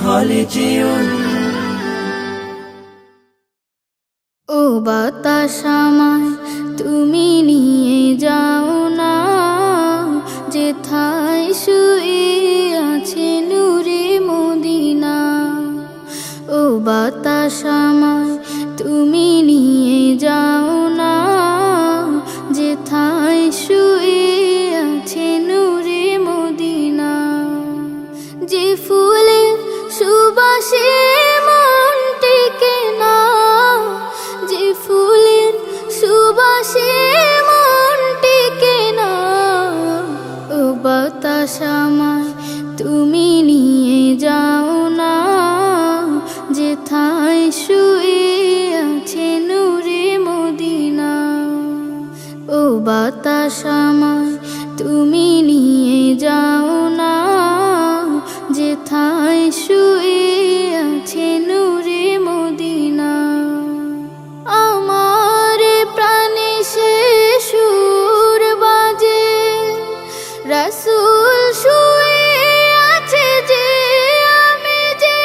হলে যেও। ও বাতাস আমায় তুমি নিয়ে যাও না, যেথায় শুয়ে আছে নূরে মদিনা। ও বাতাস আমায় তুমি নিয়ে যাও না, যেথায় শুয়ে আছে নূরে মদিনা। যে ফুলের সুবাসে মন টেকে না, যে ফুলের সুবাসে মন টেকে না। ও বাতাস আমায় তুমি নিয়ে যাও না, যেথায় শুয়ে আছে নূরে মদিনা। ও বাতাস আমায় তুমি নিয়ে যাও না, যেথায় শুয়ে আছে নূরে মদিনা। আমার প্রাণে সে সুর বাজে, রাসূল শুয়ে আছে যে আমি যে।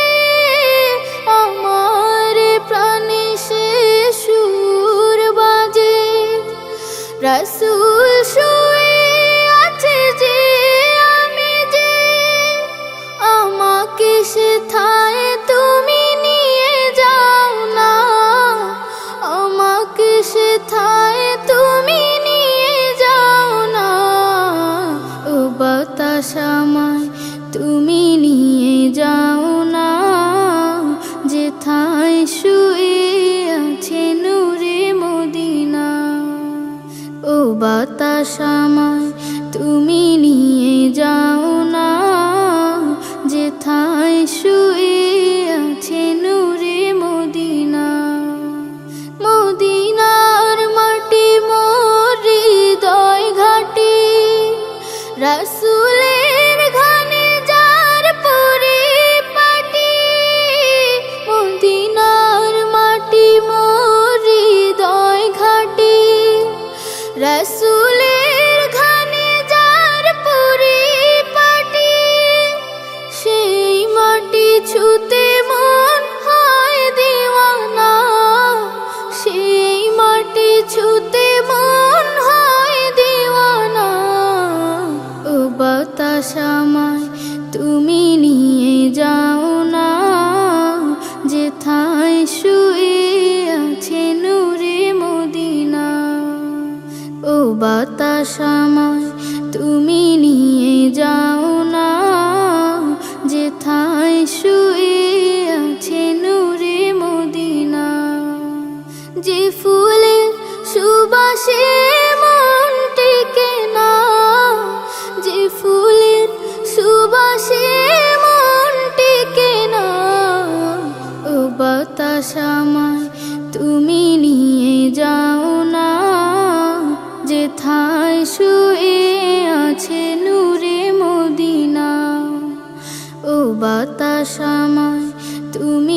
আমার প্রাণে সে সুর বাজে, রাসূল শুয়ে আছে যে আমি যে। আমাকে সেথায় তুমি নিয়ে যাও না, আমাকে সেথায় তুমি নিয়ে যাও না। ও বাতাস আমায় তুমি নিয়ে যাও না, যেথায় শুয়ে আছে নূরে মদিনা। ও বাতাস আমায় তুমি নিয়ে যাও না, যেথায় শুয়ে আছে নূরে মদিনা। মদিনার মাটি মোর হৃদয় ঘাটি, রাসূলের ঘানে যার পরিপাটি। মদিনার মাটি মোর হৃদয় ঘাটি, রাসূলের ঘানে যার পরিপাটি। সেই মাটি ছুতে মন হয় দিওয়ানা, সেই মাটি ছুতে মন হয় দিওয়ানা। ও বাতাস আমায় তুমি নিয়ে যাও না, যেথায় শুয়ে আছে নূরে মদিনা। ও বাতাস আমায় তুমি নিয়ে যাও না, যেথায় শুয়ে আছে নূরে মদিনা। যে ফুলের সুবাসে মন টেকে না, যে ফুলের সুবাসে মন টেকে না। ও বাতাস আমায় তুমি নিয়ে যাও না, যেথায় শুয়ে আছে নূরে মদিনা। ও বাতাস আমায় তুমি